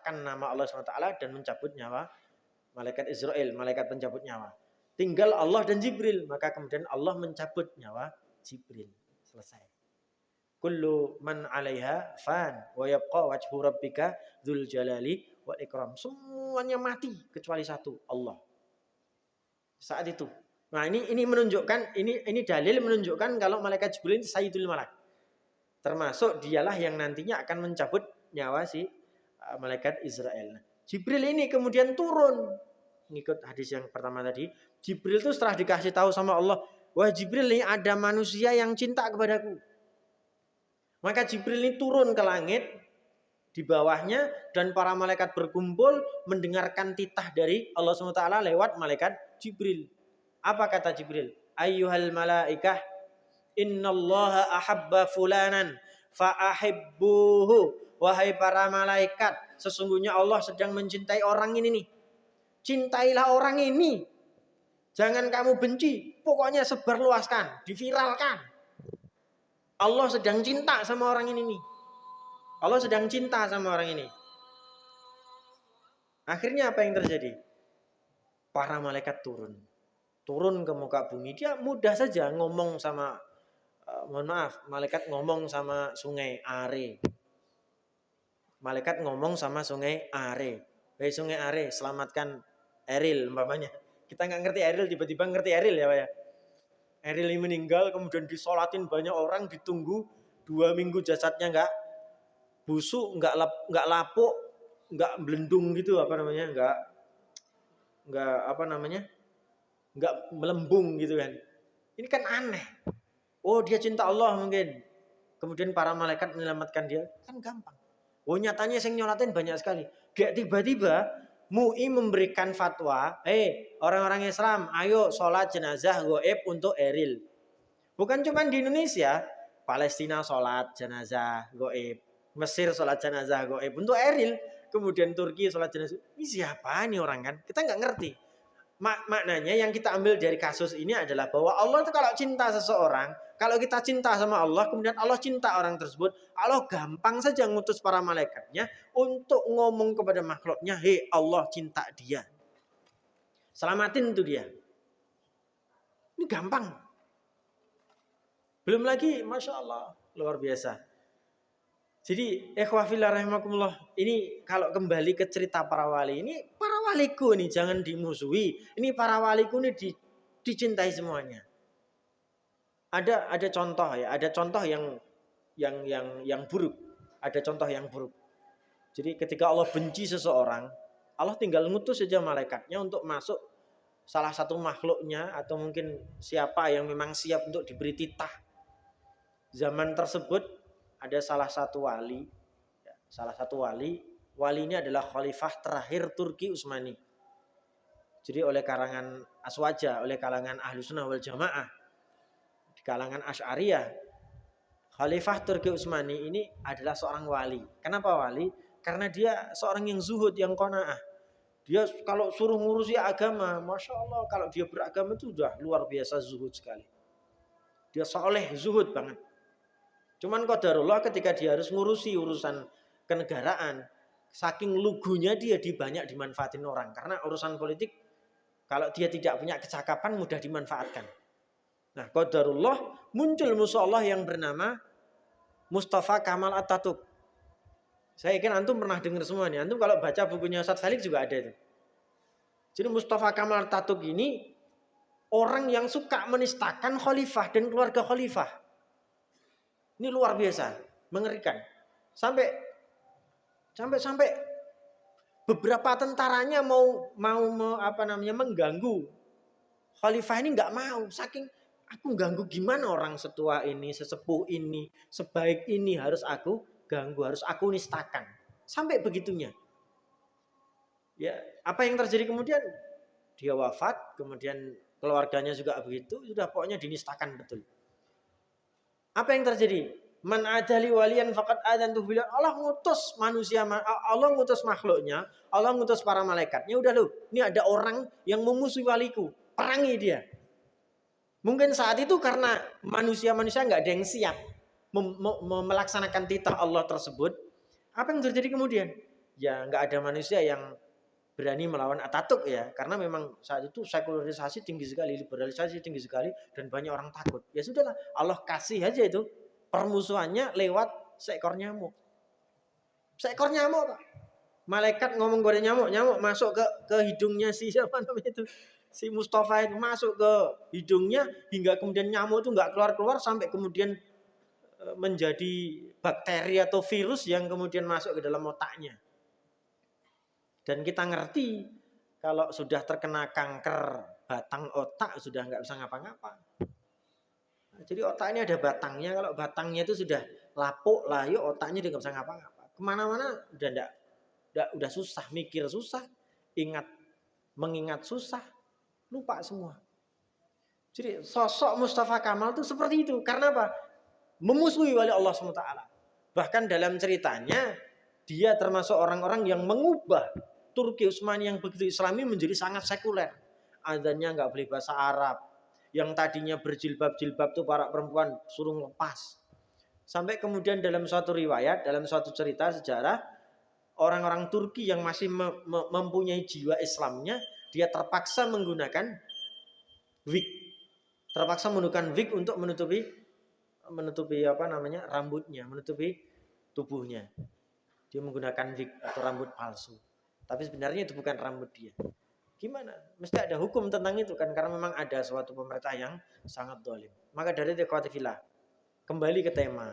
menistakan nama Allah SWT dan mencabut nyawa malaikat Israel, malaikat pencabut nyawa. Tinggal Allah dan Jibril, maka kemudian Allah mencabut nyawa Jibril. Selesai. Kullu man 'alaiha fan wa yabqa wajhu rabbika dzul jalali wal ikram. Semuanya mati kecuali satu, Allah. Saat itu. Nah, ini menunjukkan ini dalil menunjukkan kalau malaikat Jibril itu sayyidul malak. Termasuk dialah yang nantinya akan mencabut nyawa si malaikat Israel. Jibril ini kemudian turun. Ngikut hadis yang pertama tadi, Jibril itu setelah dikasih tahu sama Allah, wah Jibril ini ada manusia yang cinta kepadaku. Maka Jibril ini turun ke langit, di bawahnya dan para malaikat berkumpul mendengarkan titah dari Allah SWT lewat malaikat Jibril. Apa kata Jibril? Ayyuhal malaikah, innallaha ahabba fulanan fa'ahibbuhu. Wahai para malaikat, sesungguhnya Allah sedang mencintai orang ini nih. Cintailah orang ini. Jangan kamu benci. Pokoknya sebarluaskan, diviralkan. Allah sedang cinta sama orang ini nih. Allah sedang cinta sama orang ini. Akhirnya apa yang terjadi? Para malaikat turun. Turun ke muka bumi. Dia mudah saja ngomong sama mohon maaf, malaikat ngomong sama sungai Are. Malaikat ngomong sama sungai Are. Hei sungai Are, selamatkan Eril umpamanya. Kita nggak ngerti Eril, tiba-tiba ngerti Eril ya Pak ya. Eril ini meninggal, kemudian disolatin banyak orang, ditunggu 2 minggu jasadnya nggak busuk, nggak lapuk, nggak belendung gitu nggak melembung gitu kan. Ini kan aneh. Oh dia cinta Allah mungkin. Kemudian para malaikat menyelamatkan dia, kan gampang. Oh nyatanya yang nyolatin banyak sekali. Gak tiba-tiba MUI memberikan fatwa, orang-orang Islam, ayo sholat jenazah goib untuk Eril. Bukan cuma di Indonesia, Palestina sholat jenazah goib, Mesir sholat jenazah goib untuk Eril, kemudian Turki sholat jenazah. Ini siapa nih orang kan? Kita nggak ngerti. Maknanya yang kita ambil dari kasus ini adalah bahwa Allah itu kalau cinta seseorang, kalau kita cinta sama Allah, kemudian Allah cinta orang tersebut, Allah gampang saja ngutus para malaikatnya untuk ngomong kepada makhluknya, hei Allah cinta dia. Selamatin tuh dia. Ini gampang. Belum lagi, Masya Allah, luar biasa. Jadi, ikhwafillah rahimakumullah, ini kalau kembali ke cerita para wali, ini para waliku nih, jangan dimusuhi. Ini para waliku nih dicintai semuanya. Ada contoh ya, ada contoh yang buruk, ada contoh yang buruk. Jadi ketika Allah benci seseorang, Allah tinggal ngutus saja malaikatnya untuk masuk salah satu makhluknya atau mungkin siapa yang memang siap untuk diberi titah. Zaman tersebut ada salah satu wali, wali ini adalah khalifah terakhir Turki Utsmani. Jadi oleh kalangan Aswaja, oleh kalangan Ahlussunnah wal Jamaah, di kalangan Asy'ariyah, khalifah Turki Utsmani ini adalah seorang wali. Kenapa wali? Karena dia seorang yang zuhud, yang qanaah. Dia kalau suruh ngurusi agama, Masya Allah, kalau dia beragama itu sudah luar biasa zuhud sekali. Dia soleh, zuhud banget. Cuman qadarullah ketika dia harus ngurusi urusan kenegaraan, saking lugunya dia banyak dimanfaatin orang. Karena urusan politik, kalau dia tidak punya kecakapan mudah dimanfaatkan. Nah qadarullah muncul musuh Allah yang bernama Mustafa Kamal Atatürk. Saya yakin antum pernah dengar semua nih. Antum kalau baca bukunya Ustaz Felix juga ada itu. Jadi Mustafa Kamal Atatürk ini orang yang suka menistakan khalifah dan keluarga khalifah. Ini luar biasa, mengerikan. Sampai beberapa tentaranya mau mengganggu khalifah ini, nggak mau. Saking aku ganggu gimana orang setua ini, sesepuh ini, sebaik ini harus aku ganggu, harus aku nistakan. Sampai begitunya. Ya, apa yang terjadi kemudian? Dia wafat, kemudian keluarganya juga begitu, sudah pokoknya dinistakan betul. Apa yang terjadi? Man adali waliyan faqad adantu billah. Allah ngutus manusia, Allah ngutus makhluknya, Allah ngutus para malaikatnya. Udah loh, ini ada orang yang memusuhi waliku, perangi dia. Mungkin saat itu karena manusia-manusia nggak ada yang siap melaksanakan titah Allah tersebut. Apa yang terjadi kemudian? ya nggak ada manusia yang berani melawan Atatürk ya, karena memang saat itu sekularisasi tinggi sekali, liberalisasi tinggi sekali, dan banyak orang takut. Ya sudahlah, Allah kasih aja itu permusuhannya lewat seekor nyamuk. Seekor nyamuk, Pak. Malaikat ngomong kepada nyamuk, nyamuk masuk ke hidungnya si siapa namanya itu, si Mustafa itu masuk ke hidungnya hingga kemudian nyamuk itu nggak keluar sampai kemudian menjadi bakteri atau virus yang kemudian masuk ke dalam otaknya. Dan kita ngerti kalau sudah terkena kanker batang otak sudah nggak bisa ngapa-ngapa. Jadi otak ini ada batangnya, kalau batangnya itu sudah lapuk lah, yuk otaknya udah nggak bisa ngapa-ngapa. Kemana-mana udah susah, mikir susah, mengingat susah, lupa semua. Jadi sosok Mustafa Kamal itu seperti itu. Karena apa? Memusuhi oleh Allah SWT. Bahkan dalam ceritanya, dia termasuk orang-orang yang mengubah Turki Utsmani yang begitu Islami menjadi sangat sekuler. Adanya nggak boleh bahasa Arab. Yang tadinya berjilbab-jilbab tuh para perempuan suruh lepas. Sampai kemudian dalam suatu riwayat, dalam suatu cerita sejarah, orang-orang Turki yang masih mempunyai jiwa Islamnya, dia terpaksa menggunakan wig. Terpaksa menggunakan wig untuk menutupi rambutnya, menutupi tubuhnya. Dia menggunakan wig atau rambut palsu. Tapi sebenarnya itu bukan rambut dia. Gimana? Mesti ada hukum tentang itu kan, karena memang ada suatu pemerintah yang sangat zalim. Maka dari itu kembali ke tema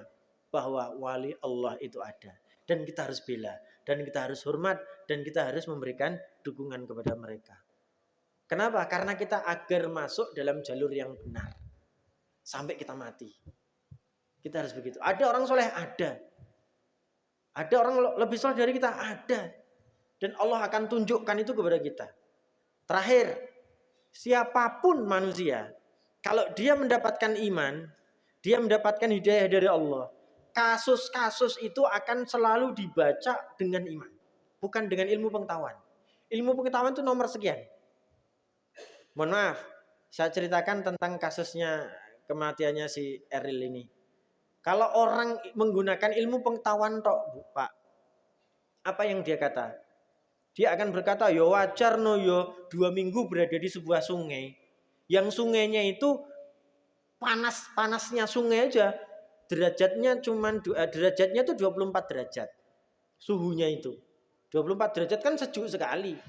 bahwa wali Allah itu ada dan kita harus bela dan kita harus hormat dan kita harus memberikan dukungan kepada mereka. Kenapa? Karena kita agar masuk dalam jalur yang benar sampai kita mati. Kita harus begitu. Ada orang soleh, ada. Ada orang lebih soleh dari kita, ada. Dan Allah akan tunjukkan itu kepada kita. Terakhir, siapapun manusia, kalau dia mendapatkan iman, dia mendapatkan hidayah dari Allah, kasus-kasus itu akan selalu dibaca dengan iman, bukan dengan ilmu pengetahuan. Ilmu pengetahuan itu nomor sekian. Mohon maaf, saya ceritakan tentang kasusnya kematiannya si Eril ini. Kalau orang menggunakan ilmu pengetahuan tok, Pak, apa yang dia kata? Dia akan berkata, yo wajar no yo 2 minggu berada di sebuah sungai. Yang sungainya itu panasnya sungai aja. Derajatnya itu 24 derajat. Suhunya itu. 24 derajat kan sejuk sekali.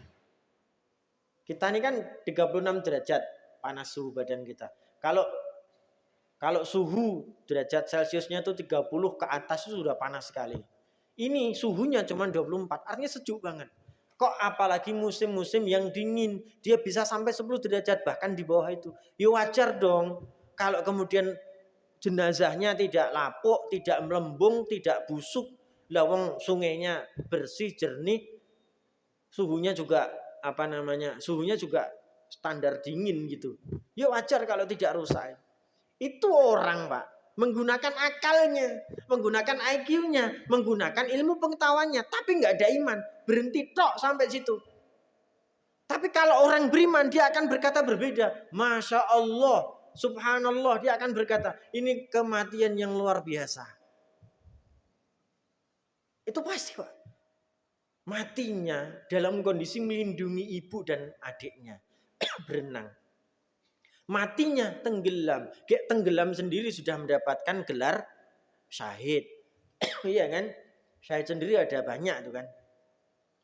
Kita ini kan 36 derajat panas suhu badan kita. Kalau suhu derajat Celciusnya itu 30 ke atas itu sudah panas sekali. Ini suhunya cuma 24, artinya sejuk banget. Kok apalagi musim-musim yang dingin, dia bisa sampai 10 derajat bahkan di bawah itu. Ya wajar dong kalau kemudian jenazahnya tidak lapuk, tidak melembung, tidak busuk. Lawang sungainya bersih, jernih. Suhunya juga Suhunya juga standar dingin gitu. Ya wajar kalau tidak rusak. Itu orang, Pak, menggunakan akalnya, menggunakan IQ-nya, menggunakan ilmu pengetahuannya, tapi nggak ada iman, berhenti tok sampai situ. Tapi kalau orang beriman, dia akan berkata berbeda. Masya Allah, subhanallah, dia akan berkata, ini kematian yang luar biasa. Itu pasti, Pak. Matinya dalam kondisi melindungi ibu dan adiknya, berenang. Matinya tenggelam. Kayak tenggelam sendiri sudah mendapatkan gelar syahid. Iya kan? Syahid sendiri ada banyak tuh kan.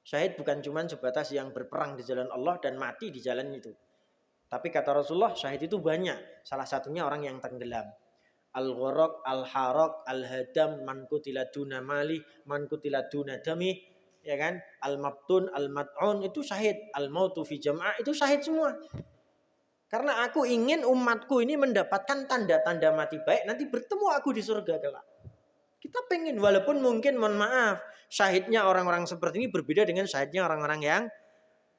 Syahid bukan cuma sebatas yang berperang di jalan Allah dan mati di jalan itu. Tapi kata Rasulullah, syahid itu banyak. Salah satunya orang yang tenggelam. Al-gharaq, al-haraq, al-hadam, man qutila duna mali, man qutila duna dami, ya kan? Al-mabtun, al-mat'un itu syahid. Al-mautu fi jam'ah itu syahid semua. Karena aku ingin umatku ini mendapatkan tanda-tanda mati baik. Nanti bertemu aku di surga kelak. Kita pengen, walaupun mungkin mohon maaf, syahidnya orang-orang seperti ini berbeda dengan syahidnya orang-orang yang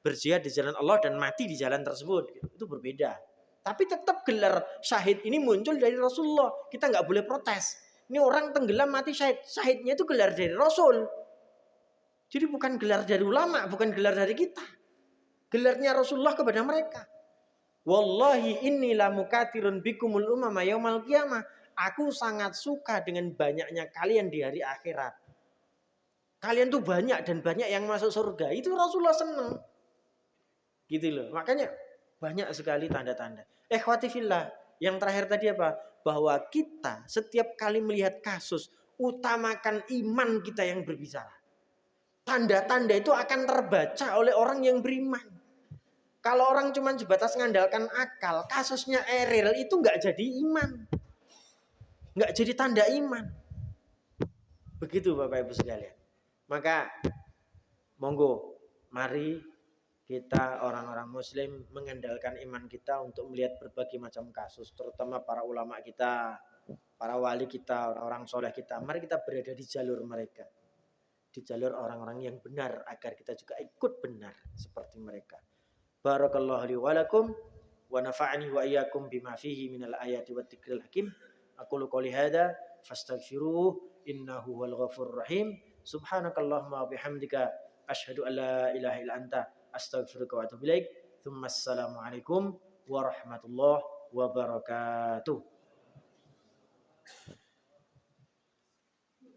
berjihad di jalan Allah dan mati di jalan tersebut. Itu berbeda. Tapi tetap gelar syahid ini muncul dari Rasulullah. Kita nggak boleh protes. Ini orang tenggelam mati syahid. Syahidnya itu gelar dari Rasul. Jadi bukan gelar dari ulama, bukan gelar dari kita. Gelarnya Rasulullah kepada mereka. Wallahi inni la mukatirun bikumul umama yaumal qiyamah. Aku sangat suka dengan banyaknya kalian di hari akhirat. Kalian tuh banyak dan banyak yang masuk surga. Itu Rasulullah senang. Gitu loh. Makanya banyak sekali tanda-tanda. Ikhwati fillah. Yang terakhir tadi apa? Bahwa kita setiap kali melihat kasus, utamakan iman kita yang berbicara. Tanda-tanda itu akan terbaca oleh orang yang beriman. Kalau orang cuma sebatas mengandalkan akal, kasusnya Eril itu nggak jadi iman. Nggak jadi tanda iman. Begitu Bapak Ibu sekalian. Maka monggo, mari kita orang-orang muslim mengandalkan iman kita untuk melihat berbagai macam kasus, terutama para ulama kita, para wali kita, orang-orang soleh kita. Mari kita berada di jalur mereka, di jalur orang-orang yang benar, agar kita juga ikut benar seperti mereka. Barakallahu li wa lakum wa nafa'ani wa iyyakum bima fihi minal ayati wat dzikril hakim. Aqulu qouli hadza fastaghfiruhu innahu huwal ghafurur rahim. Subhanakallahumma wa bihamdika asyhadu an la ilaha illa anta astaghfiruka wa atubu ilaik. Assalamualaikum warahmatullahi wabarakatuh.